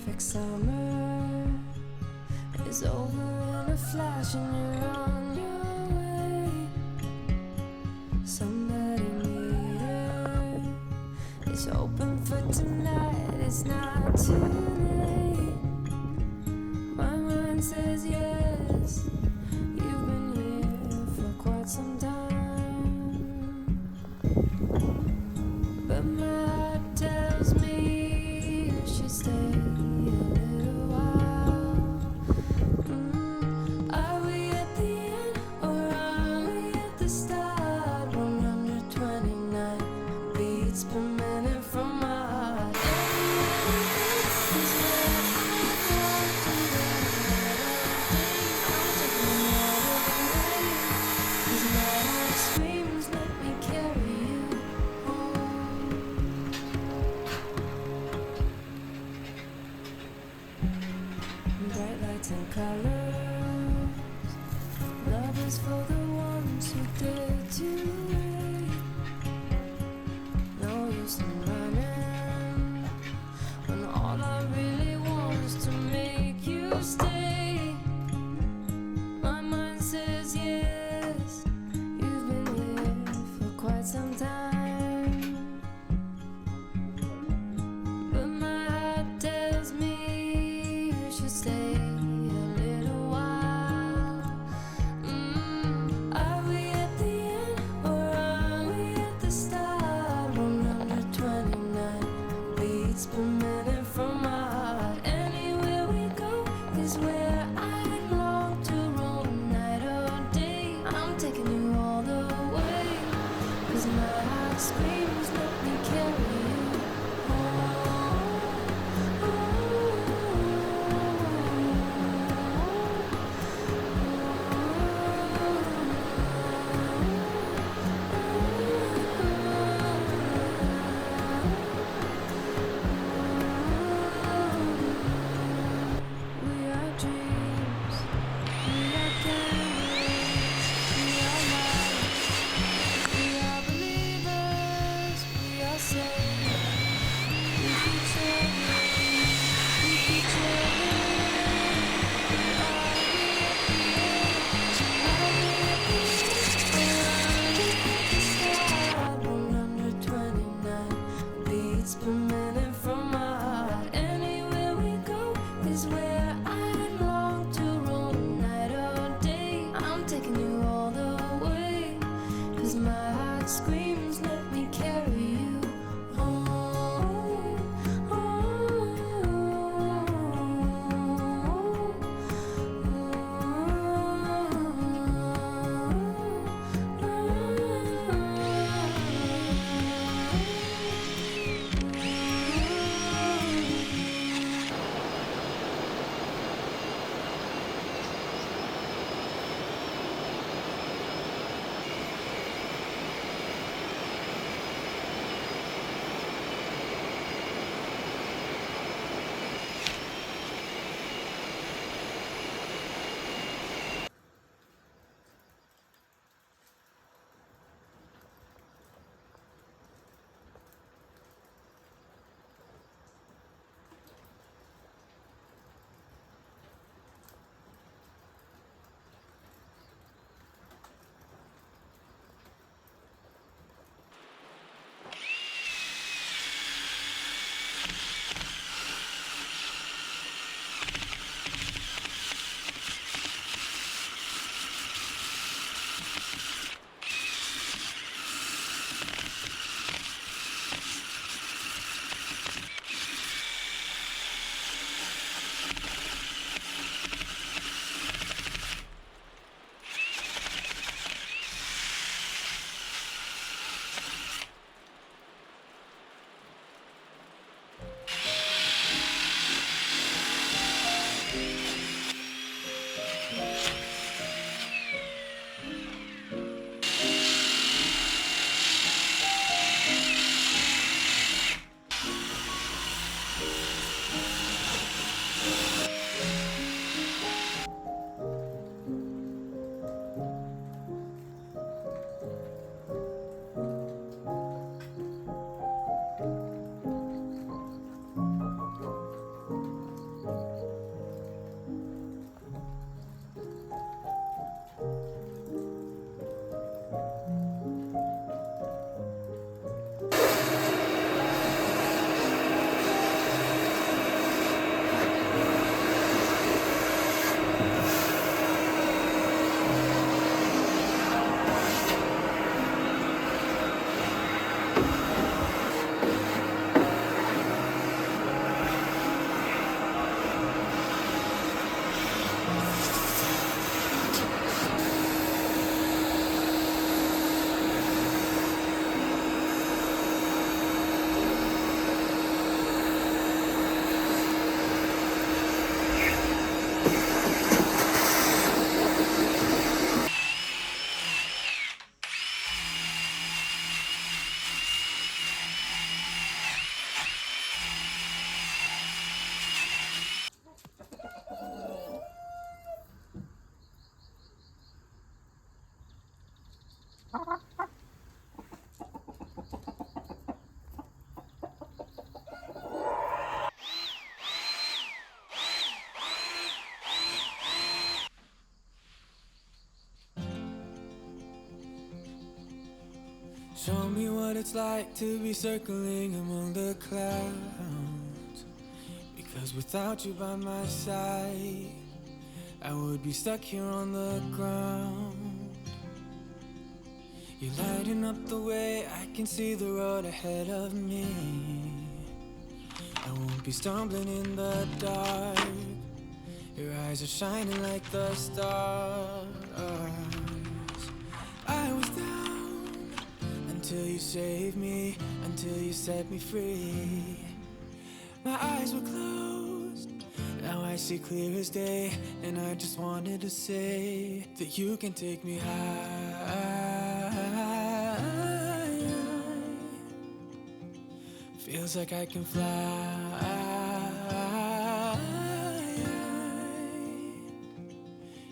perfect summer is over in a flash and you're on your way. Somebody needed is open for tonight. It's not too late. My mind says yes. You've been here for quite some time, but my heart tells me you should stay a little while. Are we at the end or are we at the start? 129 beats per minute from my heart. These metal screams let me carry you home. Bright lights and colors, love is for the ones who dare to wait. No use in running when all I really want is to make you stay. My mind says yes, you've been here for quite some time, but my heart tells me you should stay a little while. Are we at the end or are we at the start? 129 beats per minute from my heart. Anywhere we go is where I long to roam, night or day. I'm taking you all the way, 'cause my heart screams let me carry you home. Show me what it's like to be circling among the clouds. Because without you by my side, I would be stuck here on the ground. You're lighting up the way, I can see the road ahead of me. I won't be stumbling in the dark. Your eyes are shining like the stars. I was down until you saved me, until you set me free. My eyes were closed, now I see clear as day. And I just wanted to say that you can take me high. Feels like I can fly.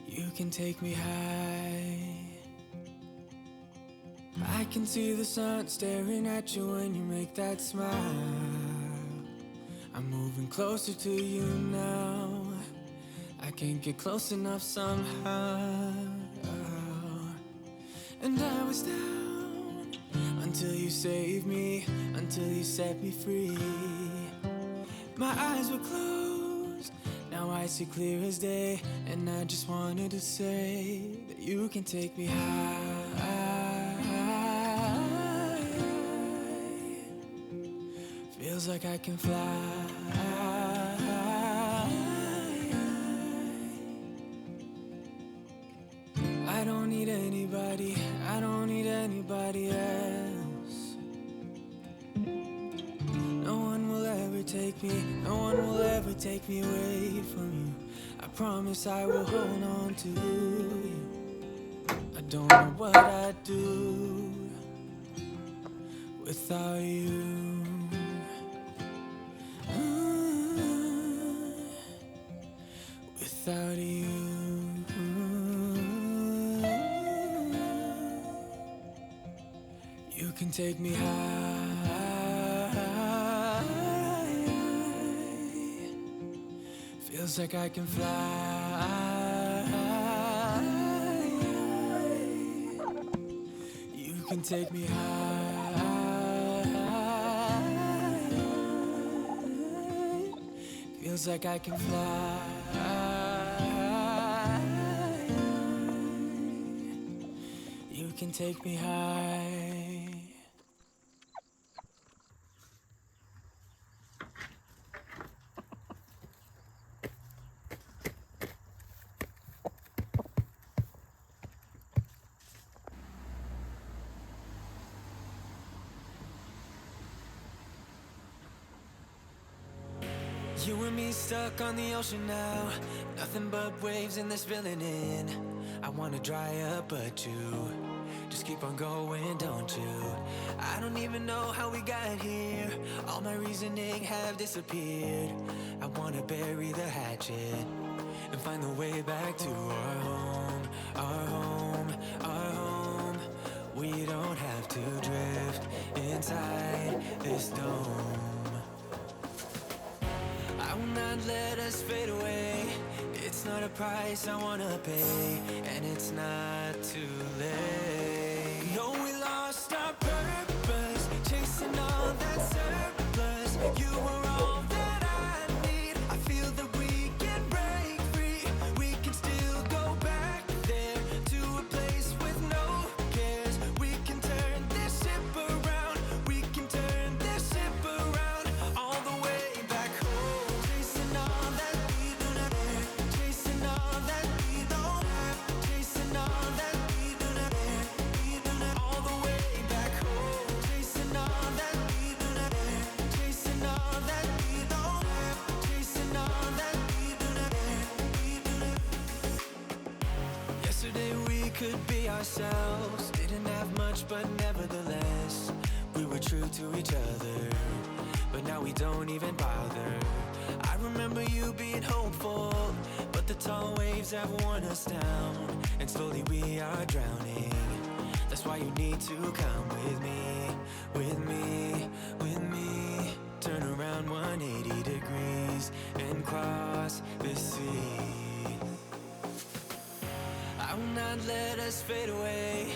You can take me high. I can see the sun staring at you when you make that smile. I'm moving closer to you now. I can't get close enough somehow. And I was down until you saved me, until you set me free. My eyes were closed, now I see clear as day. And I just wanted to say that you can take me high. Feels like I can fly. I don't need anybody, I don't need anybody else. No one will ever take me, no one will ever take me away from you. I promise I will hold on to you. I don't know what I'd do without you. Without you. You can take me high. Feels like I can fly. You can take me high. Feels like I can fly. You can take me high. You and me stuck on the ocean now. Nothing but waves and this filling in. I wanna dry up, but you just keep on going, don't you? I don't even know how we got here. All my reasoning have disappeared. I wanna bury the hatchet and find the way back to our home, our home, our home. We don't have to drift inside this dome. I will not let us fade away. It's not a price I wanna pay, and it's not too late. No, we lost our purpose, chasing all that surplus. You were all that I need. I feel that we can break free. We can still go back there to a place with no cares. We can turn this ship around. We can turn this ship around all the way back home. Chasing all that we do not dare. Chasing all that we don't have. Chasing all that we do not dare. We do not all the way back home. Chasing all that we do not dare. Chasing all that we don't have. Chasing all that we do not dare. We do not. Yesterday we could be ourselves. Didn't have much, but nevertheless we were true to each other. But now we don't even bother. I remember you being hopeful, but the tall waves have worn us down, and slowly we are drowning. That's why you need to come with me, with me, with me. Turn around 180 degrees and cross the sea. I will not let us fade away.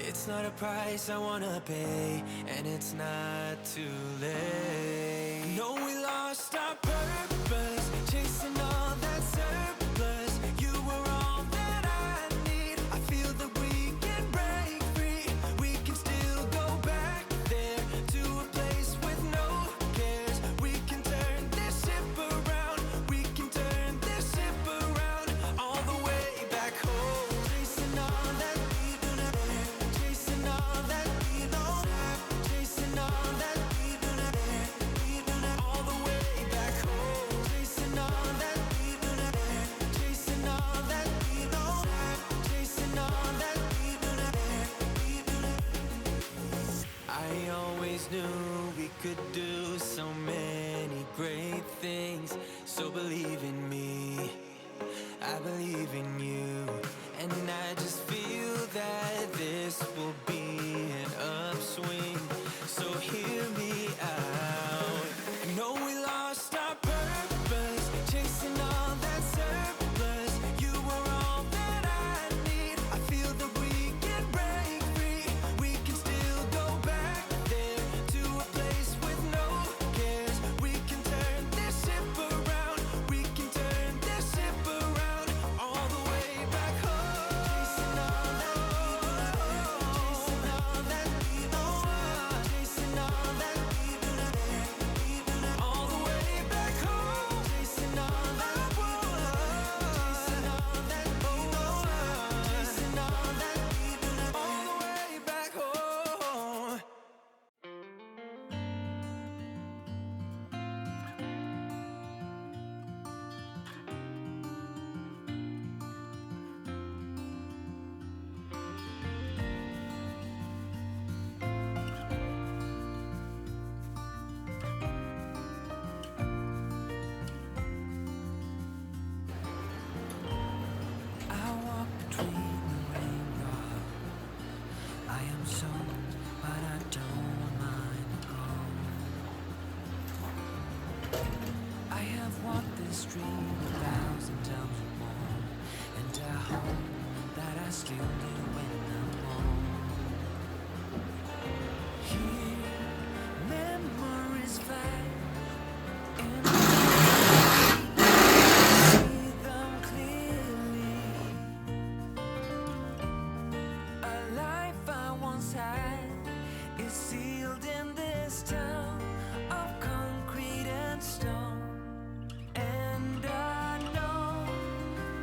It's not a price I wanna pay, and it's not too late. No, we lost our purpose, chasing all that surplus. You were all that I need. I feel that we can break free. We can still go back there to a place with no cares. We can turn this ship around. We can turn this ship around all the way back home. Chasing all that we do not dare. Chasing all that we don't have. Chasing all that we do not dare. We do not all the way back home. Chasing all that we do not dare. Chasing all that we don't have. Chasing all that we do not dare. We do not. I always knew we could do so many great things. So believe in me, I believe in you, and I just feel that this will be an upswing. So hear me out. No, we lost our purpose, chasing all that surplus. You were all that I need. I feel that we can break free. We can still go back there to a place with no cares. We can turn this ship around. We can turn this ship around all the way back home. Chasing all that we do not dare. Chasing all that we don't want. Chasing all that we do not dare. We do not all the way back home. Chasing all that we do not dare. Chasing all that we don't want. Chasing all that we do not dare. All the way back home. I walk between the raindrops. I am soaked, but I don't mind the cold. I have walked this street 1,000 times or more, and I hope that I still do when I'm home. Here, memories flash in my see them clearly. A life I once had is sealed in this town of concrete and stone. And I know,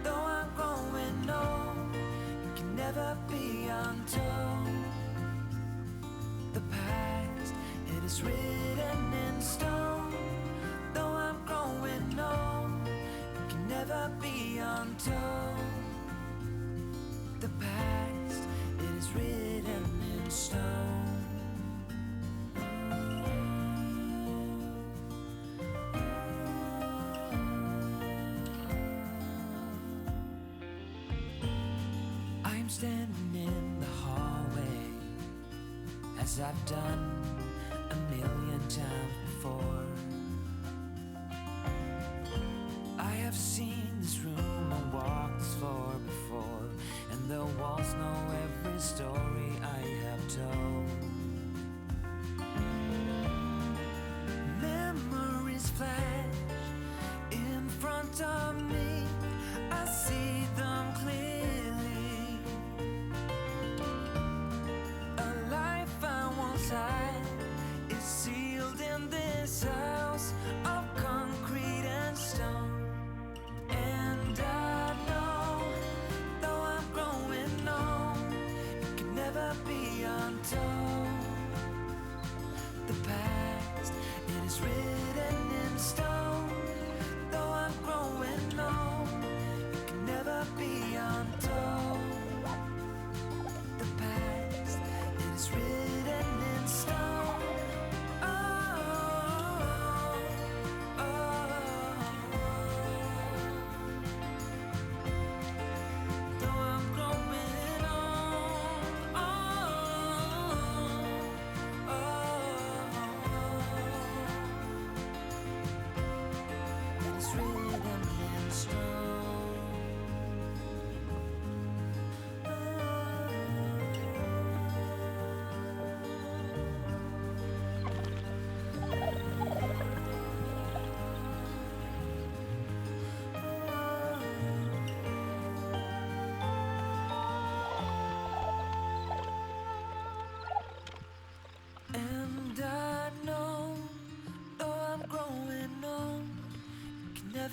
though I'm growing old, it can never be untold. The past, it is written in stone. Though I'm growing old, it can never be untold. The past, it is written in stone. I'm standing in the hallway, as I've done a million times before. I have seen this room and walked this floor before, and the walls know every story I have told. Memories flash in front of me, I see them clearly. A life I once had is sealed in this earth.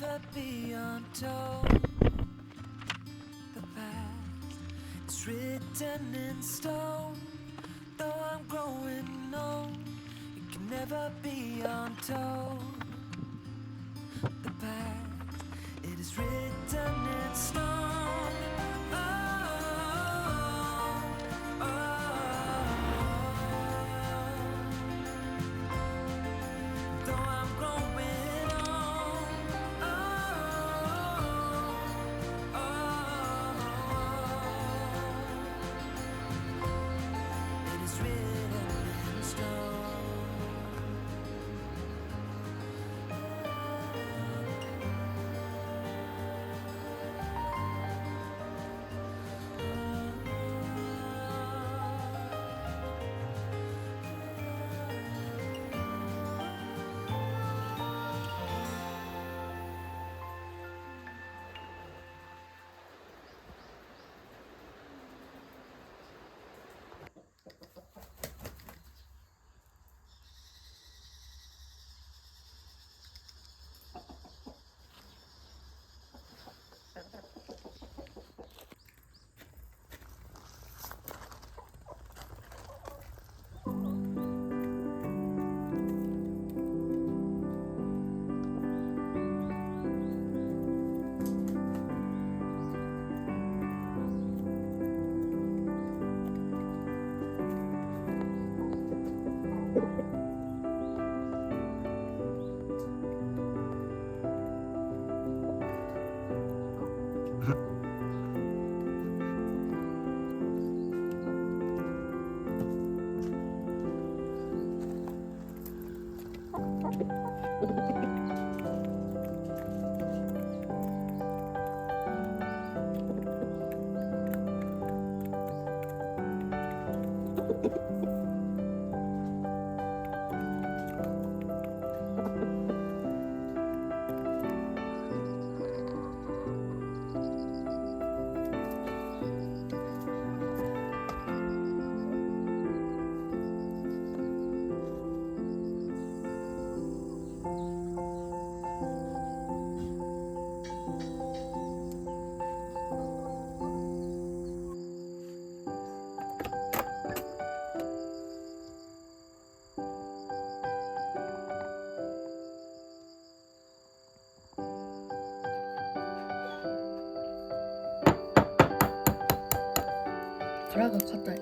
never be untold. The past is written in stone. Though I'm growing old, it can never be untold. The past, it is written in stone. Oh, oh, though I'm growing old. Oh, it is written in stone. 가라가 갔다.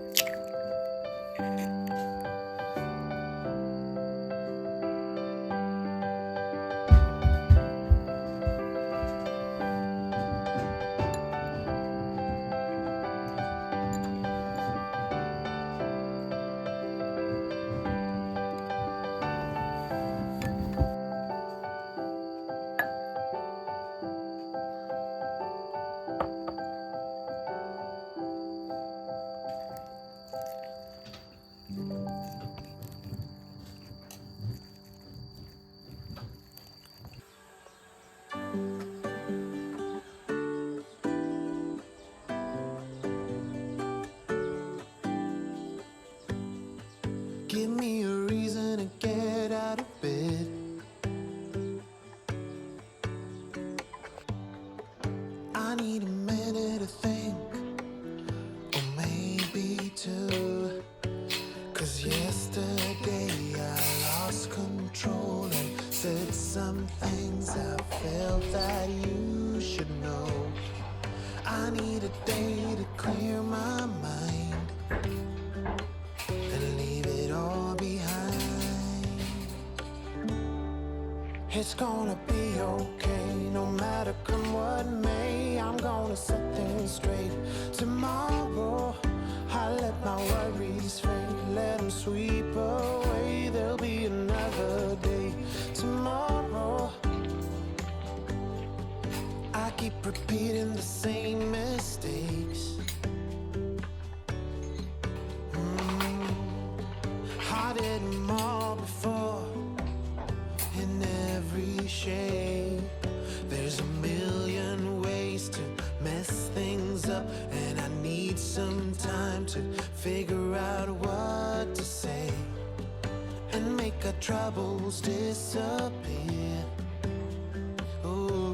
Give me a reason to get out of bed. I need a minute to think, or maybe two. 'Cause yesterday I lost control and said some things I felt that you should know. I need a day to clear my mind and leave it all behind. It's gonna be okay, no matter come what may. I'm gonna set things straight. Tomorrow I'll let my worries fade, let them sweep away. There'll be another day tomorrow. I keep repeating the same mistakes. I did them all before, in every shape. There's a million ways to mess things up, and I need some time to figure out what to say and make our troubles disappear. Ooh.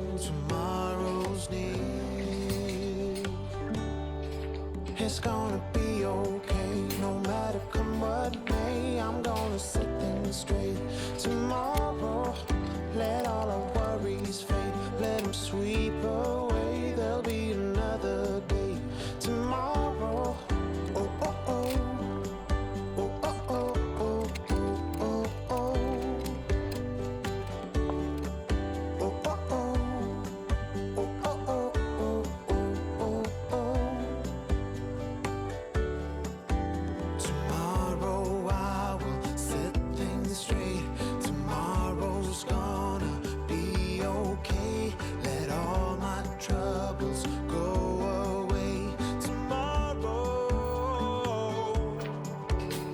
It's gonna be okay, no matter come what may. I'm gonna set things straight tomorrow. Let all our worries fade, let them sweep away. There'll be another day tomorrow. Oh, oh, oh. Oh, oh, oh, oh, oh, oh, oh. Oh, oh, oh. Oh, oh, oh, oh, oh, oh, oh. Tomorrow I will set things straight. Tomorrow's gonna be okay. Let all my troubles go away. Tomorrow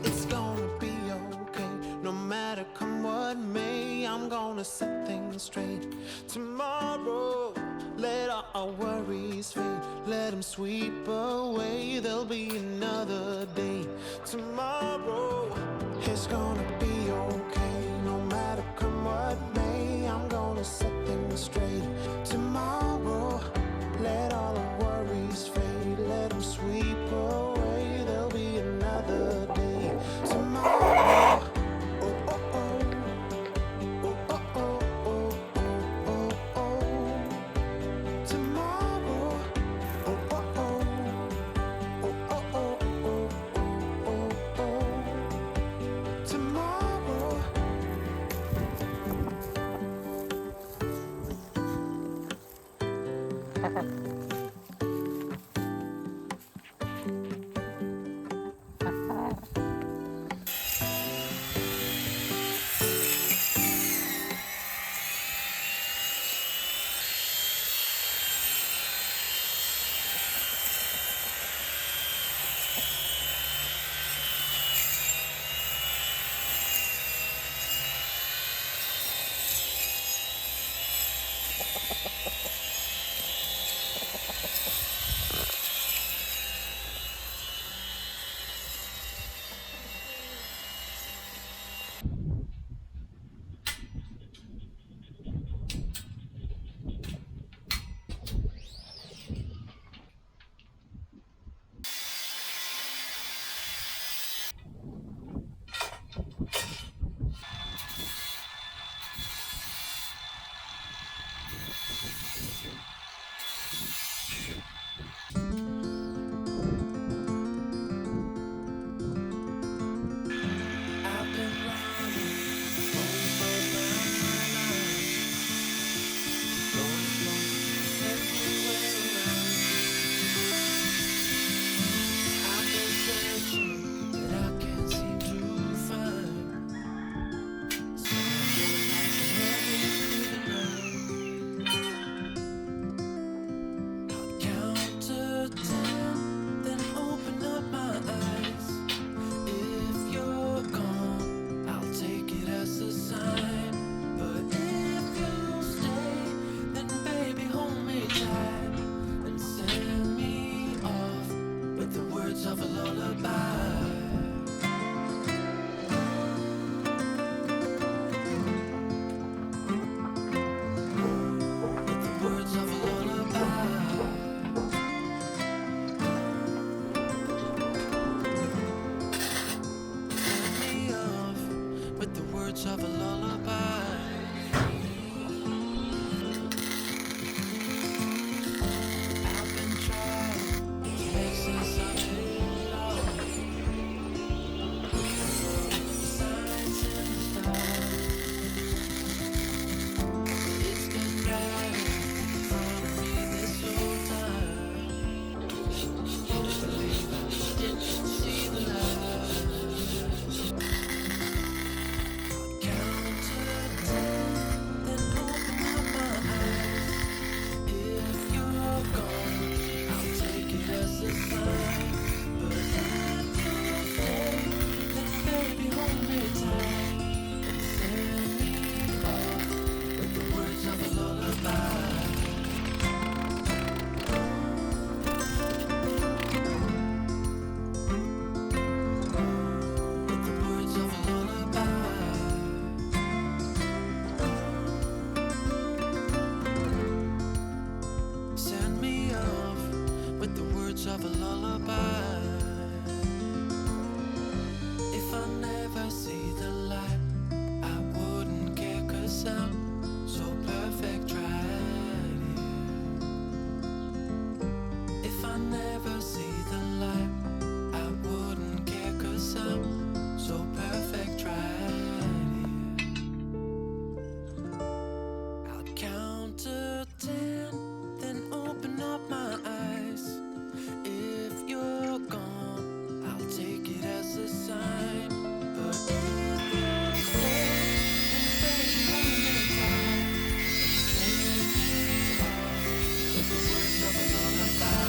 it's gonna be okay. No matter come what may, I'm gonna set things straight. Tomorrow, let all our worries fade. Let them sweep away. There'll be another day. Tomorrow, it's gonna be okay. No matter come what may, I'm gonna set things straight. Tomorrow, let all our worries fade. Let them sweep away. There'll be another day. Tomorrow. Oh, oh, oh. Oh, oh, oh, oh, oh, oh, oh. Tomorrow. Oh, oh, oh. Oh, oh, oh, oh, oh, oh, oh. Tomorrow. I never see the light, I wouldn't care 'cause I'm so perfect right here. I'll count to 10, then open up my eyes. If you're gone, I'll take it as a sign. But if you stay, then baby, I'm inside. Take me off with the words of a lullaby.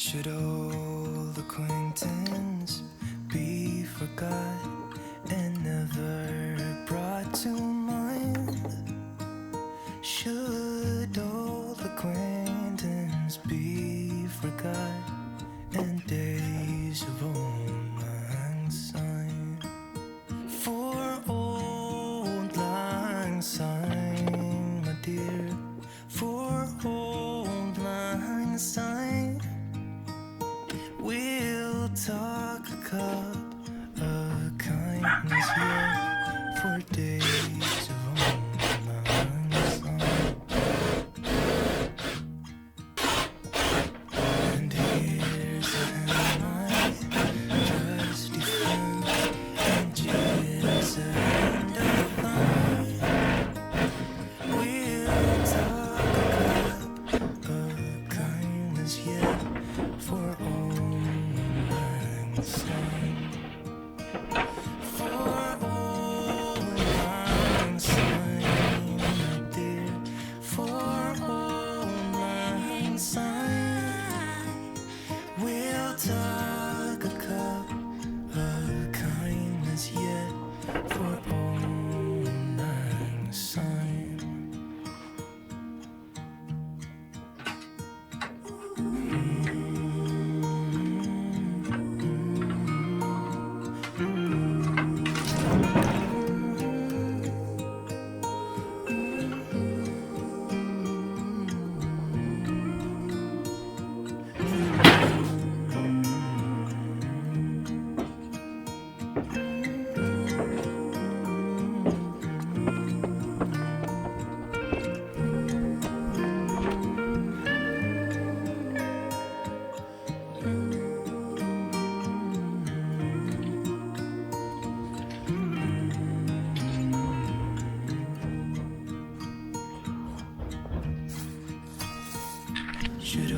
Should old acquaintance be forgot and never brought to mind? Should old acquaintance be forgot and days of old lang syne? For old lang syne, my dear, for old lang syne, we'll talk a cup of kindness yet for days of old lang syne. And here's a hand, trusty friend, and here's a hand of thine. We'll talk a cup of kindness yet for old lang syne. For old lang syne, my dear, for old lang syne, we'll talk a cup of kindness yet for old lang syne. Should